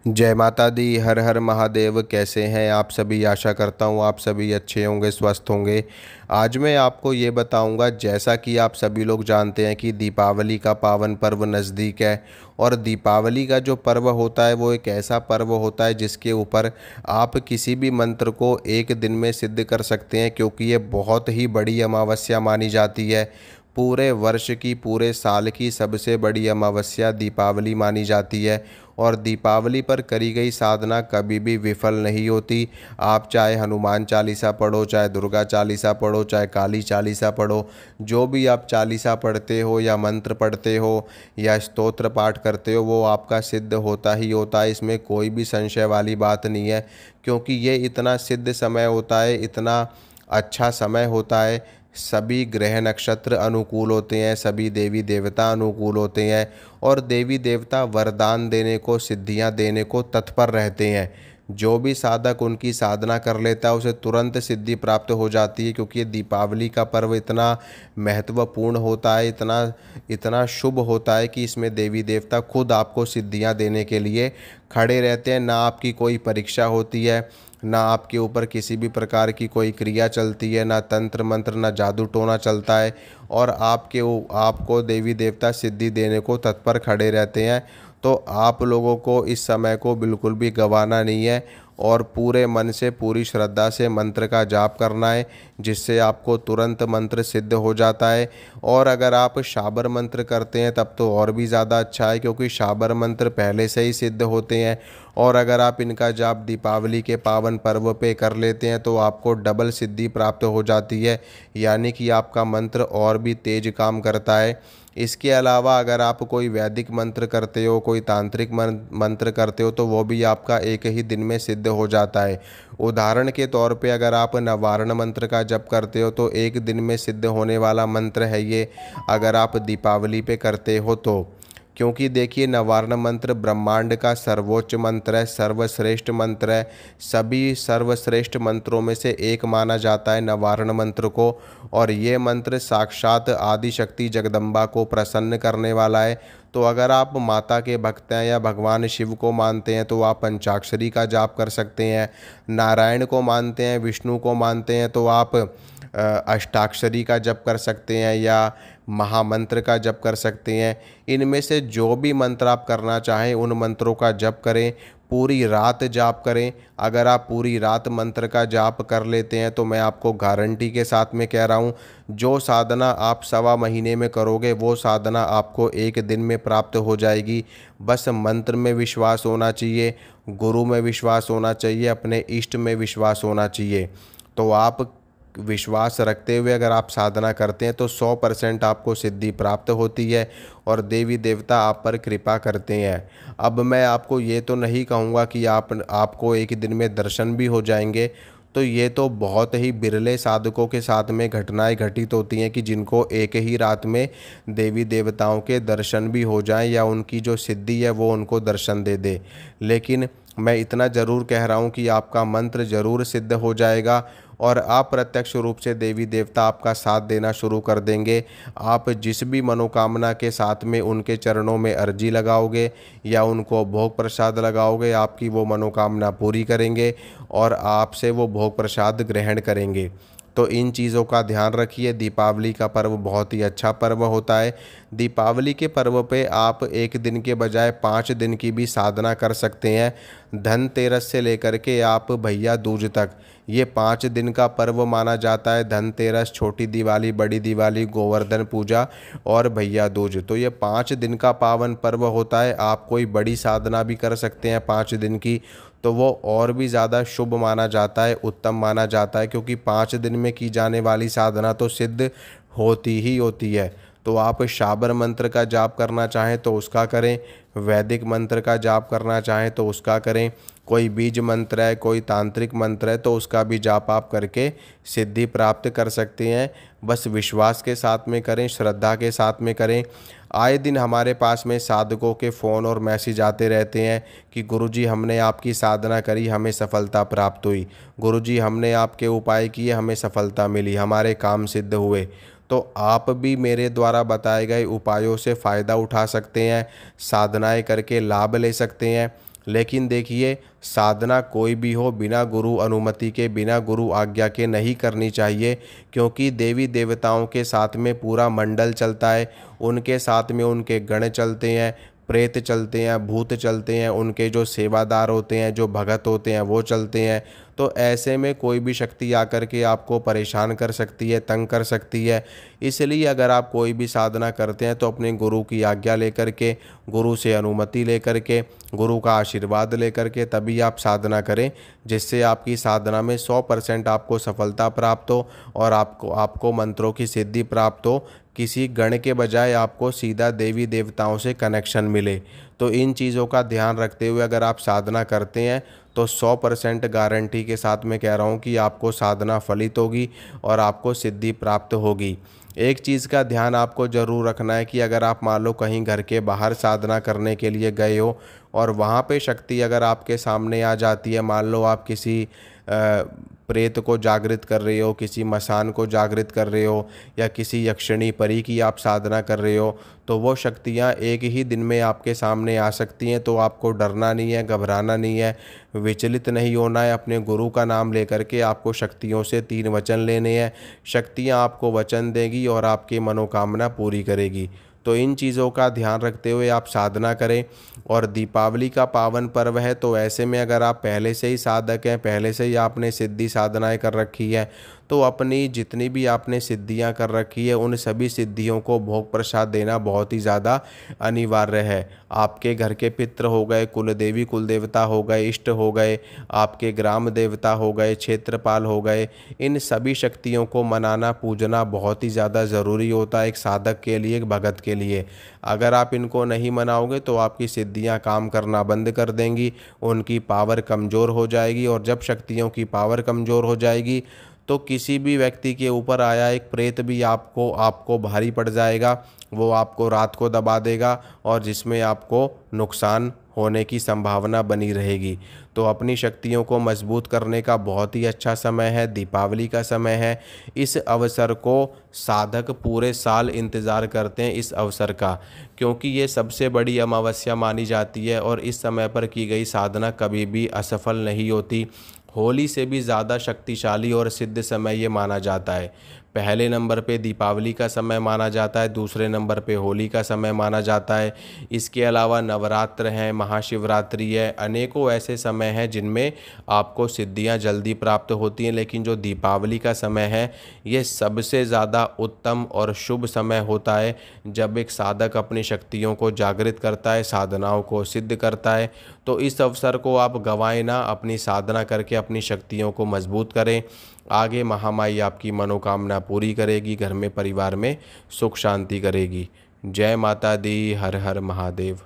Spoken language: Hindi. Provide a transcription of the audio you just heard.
जय माता दी। हर हर महादेव। कैसे हैं आप सभी? आशा करता हूँ आप सभी अच्छे होंगे, स्वस्थ होंगे। आज मैं आपको ये बताऊंगा, जैसा कि आप सभी लोग जानते हैं कि दीपावली का पावन पर्व नज़दीक है। और दीपावली का जो पर्व होता है वो एक ऐसा पर्व होता है जिसके ऊपर आप किसी भी मंत्र को एक दिन में सिद्ध कर सकते हैं, क्योंकि ये बहुत ही बड़ी अमावस्या मानी जाती है। पूरे वर्ष की, पूरे साल की सबसे बड़ी अमावस्या दीपावली मानी जाती है। और दीपावली पर करी गई साधना कभी भी विफल नहीं होती। आप चाहे हनुमान चालीसा पढ़ो, चाहे दुर्गा चालीसा पढ़ो, चाहे काली चालीसा पढ़ो, जो भी आप चालीसा पढ़ते हो या मंत्र पढ़ते हो या स्तोत्र पाठ करते हो, वो आपका सिद्ध होता ही होता है। इसमें कोई भी संशय वाली बात नहीं है, क्योंकि ये इतना सिद्ध समय होता है, इतना अच्छा समय होता है। सभी ग्रह नक्षत्र अनुकूल होते हैं, सभी देवी देवता अनुकूल होते हैं, और देवी देवता वरदान देने को, सिद्धियां देने को तत्पर रहते हैं। जो भी साधक उनकी साधना कर लेता है उसे तुरंत सिद्धि प्राप्त हो जाती है, क्योंकि ये दीपावली का पर्व इतना महत्वपूर्ण होता है, इतना इतना शुभ होता है कि इसमें देवी देवता खुद आपको सिद्धियां देने के लिए खड़े रहते हैं। ना आपकी कोई परीक्षा होती है, ना आपके ऊपर किसी भी प्रकार की कोई क्रिया चलती है, ना तंत्र मंत्र, ना जादू टोना चलता है, और आपको देवी देवता सिद्धि देने को तत्पर खड़े रहते हैं। तो आप लोगों को इस समय को बिल्कुल भी गंवाना नहीं है, और पूरे मन से, पूरी श्रद्धा से मंत्र का जाप करना है, जिससे आपको तुरंत मंत्र सिद्ध हो जाता है। और अगर आप शाबर मंत्र करते हैं तब तो और भी ज़्यादा अच्छा है, क्योंकि शाबर मंत्र पहले से ही सिद्ध होते हैं। और अगर आप इनका जाप दीपावली के पावन पर्व पे कर लेते हैं तो आपको डबल सिद्धि प्राप्त हो जाती है, यानी कि आपका मंत्र और भी तेज काम करता है। इसके अलावा अगर आप कोई वैदिक मंत्र करते हो, कोई तांत्रिक मंत्र करते हो, तो वो भी आपका एक ही दिन में सिद्ध हो जाता है। उदाहरण के तौर पे अगर आप नवारण मंत्र का जप करते हो तो एक दिन में सिद्ध होने वाला मंत्र है ये, अगर आप दीपावली पे करते हो तो। क्योंकि देखिए, नवारण मंत्र ब्रह्मांड का सर्वोच्च मंत्र है, सर्वश्रेष्ठ मंत्र है। सभी सर्वश्रेष्ठ मंत्रों में से एक माना जाता है नवारण मंत्र को। और ये मंत्र साक्षात आदि शक्ति जगदम्बा को प्रसन्न करने वाला है। तो अगर आप माता के भक्त हैं या भगवान शिव को मानते हैं तो आप पंचाक्षरी का जाप कर सकते हैं। नारायण को मानते हैं, विष्णु को मानते हैं, तो आप अष्टाक्षरी का जप कर सकते हैं या महामंत्र का जप कर सकते हैं। इनमें से जो भी मंत्र आप करना चाहें उन मंत्रों का जप करें, पूरी रात जाप करें। अगर आप पूरी रात मंत्र का जाप कर लेते हैं तो मैं आपको गारंटी के साथ में कह रहा हूँ, जो साधना आप सवा महीने में करोगे वो साधना आपको एक दिन में प्राप्त हो जाएगी। बस मंत्र में विश्वास होना चाहिए, गुरु में विश्वास होना चाहिए, अपने इष्ट में विश्वास होना चाहिए। तो आप विश्वास रखते हुए अगर आप साधना करते हैं तो 100% आपको सिद्धि प्राप्त होती है, और देवी देवता आप पर कृपा करते हैं। अब मैं आपको ये तो नहीं कहूँगा कि आपको एक दिन में दर्शन भी हो जाएंगे। तो ये तो बहुत ही बिरले साधकों के साथ में घटनाएं घटित होती हैं कि जिनको एक ही रात में देवी देवताओं के दर्शन भी हो जाएं, या उनकी जो सिद्धि है वो उनको दर्शन दे दे। लेकिन मैं इतना ज़रूर कह रहा हूँ कि आपका मंत्र ज़रूर सिद्ध हो जाएगा, और अप्रत्यक्ष रूप से देवी देवता आपका साथ देना शुरू कर देंगे। आप जिस भी मनोकामना के साथ में उनके चरणों में अर्जी लगाओगे या उनको भोग प्रसाद लगाओगे, आपकी वो मनोकामना पूरी करेंगे और आपसे वो भोग प्रसाद ग्रहण करेंगे। तो इन चीज़ों का ध्यान रखिए। दीपावली का पर्व बहुत ही अच्छा पर्व होता है। दीपावली के पर्व पे आप एक दिन के बजाय 5 दिन की भी साधना कर सकते हैं। धनतेरस से लेकर के आप भैया दूज तक ये 5 दिन का पर्व माना जाता है। धनतेरस, छोटी दिवाली, बड़ी दिवाली, गोवर्धन पूजा और भैया दूज, तो ये 5 दिन का पावन पर्व होता है। आप कोई बड़ी साधना भी कर सकते हैं 5 दिन की, तो वो और भी ज़्यादा शुभ माना जाता है, उत्तम माना जाता है, क्योंकि 5 दिन में की जाने वाली साधना तो सिद्ध होती ही होती है। तो आप शाबर मंत्र का जाप करना चाहें तो उसका करें, वैदिक मंत्र का जाप करना चाहें तो उसका करें, कोई बीज मंत्र है, कोई तांत्रिक मंत्र है तो उसका भी जाप आप करके सिद्धि प्राप्त कर सकते हैं। बस विश्वास के साथ में करें, श्रद्धा के साथ में करें। आए दिन हमारे पास में साधकों के फ़ोन और मैसेज आते रहते हैं कि गुरुजी हमने आपकी साधना करी, हमें सफलता प्राप्त हुई, गुरुजी हमने आपके उपाय किए, हमें सफलता मिली, हमारे काम सिद्ध हुए। तो आप भी मेरे द्वारा बताए गए उपायों से फ़ायदा उठा सकते हैं, साधनाएं करके लाभ ले सकते हैं। लेकिन देखिए, साधना कोई भी हो बिना गुरु अनुमति के, बिना गुरु आज्ञा के नहीं करनी चाहिए, क्योंकि देवी देवताओं के साथ में पूरा मंडल चलता है, उनके साथ में उनके गण चलते हैं, प्रेत चलते हैं, भूत चलते हैं, उनके जो सेवादार होते हैं, जो भगत होते हैं वो चलते हैं। तो ऐसे में कोई भी शक्ति आकर के आपको परेशान कर सकती है, तंग कर सकती है। इसलिए अगर आप कोई भी साधना करते हैं तो अपने गुरु की आज्ञा लेकर के, गुरु से अनुमति लेकर के, गुरु का आशीर्वाद लेकर के तभी आप साधना करें, जिससे आपकी साधना में 100% आपको सफलता प्राप्त हो और आपको मंत्रों की सिद्धि प्राप्त हो। किसी गण के बजाय आपको सीधा देवी देवताओं से कनेक्शन मिले। तो इन चीज़ों का ध्यान रखते हुए अगर आप साधना करते हैं तो 100% गारंटी के साथ मैं कह रहा हूँ कि आपको साधना फलित होगी और आपको सिद्धि प्राप्त होगी। एक चीज़ का ध्यान आपको ज़रूर रखना है कि अगर आप मान लो कहीं घर के बाहर साधना करने के लिए गए हो और वहाँ पे शक्ति अगर आपके सामने आ जाती है, मान लो आप किसी प्रेत को जागृत कर रहे हो, किसी मसान को जागृत कर रहे हो, या किसी यक्षिणी परी की आप साधना कर रहे हो, तो वो शक्तियाँ एक ही दिन में आपके सामने आ सकती हैं। तो आपको डरना नहीं है, घबराना नहीं है, विचलित नहीं होना है। अपने गुरु का नाम लेकर के आपको शक्तियों से 3 वचन लेने हैं। शक्तियाँ आपको वचन देगी और आपकी मनोकामना पूरी करेगी। तो इन चीज़ों का ध्यान रखते हुए आप साधना करें। और दीपावली का पावन पर्व है, तो ऐसे में अगर आप पहले से ही साधक हैं, पहले से ही आपने सिद्धि साधनाएं कर रखी है, तो अपनी जितनी भी आपने सिद्धियां कर रखी है उन सभी सिद्धियों को भोग प्रसाद देना बहुत ही ज़्यादा अनिवार्य है। आपके घर के पितृ हो गए, कुल देवी कुल देवता हो गए, इष्ट हो गए, आपके ग्राम देवता हो गए, क्षेत्रपाल हो गए, इन सभी शक्तियों को मनाना पूजना बहुत ही ज़्यादा ज़रूरी होता है एक साधक के लिए, एक भगत के लिए। अगर आप इनको नहीं मनाओगे तो आपकी सिद्धियां काम करना बंद कर देंगी, उनकी पावर कमज़ोर हो जाएगी। और जब शक्तियों की पावर कमज़ोर हो जाएगी तो किसी भी व्यक्ति के ऊपर आया एक प्रेत भी आपको आपको भारी पड़ जाएगा, वो आपको रात को दबा देगा और जिसमें आपको नुकसान होने की संभावना बनी रहेगी। तो अपनी शक्तियों को मजबूत करने का बहुत ही अच्छा समय है, दीपावली का समय है। इस अवसर को साधक पूरे साल इंतज़ार करते हैं इस अवसर का, क्योंकि ये सबसे बड़ी अमावस्या मानी जाती है और इस समय पर की गई साधना कभी भी असफल नहीं होती। होली से भी ज़्यादा शक्तिशाली और सिद्ध समय ये माना जाता है। पहले नंबर पे दीपावली का समय माना जाता है, दूसरे नंबर पे होली का समय माना जाता है। इसके अलावा नवरात्र हैं, महाशिवरात्रि है, अनेकों ऐसे समय हैं जिनमें आपको सिद्धियां जल्दी प्राप्त होती हैं। लेकिन जो दीपावली का समय है ये सबसे ज़्यादा उत्तम और शुभ समय होता है, जब एक साधक अपनी शक्तियों को जागृत करता है, साधनाओं को सिद्ध करता है। तो इस अवसर को आप गंवाएं ना, अपनी साधना करके अपनी शक्तियों को मजबूत करें। आगे महामाई आपकी मनोकामना पूरी करेगी, घर में परिवार में सुख शांति करेगी। जय माता दी, हर हर महादेव।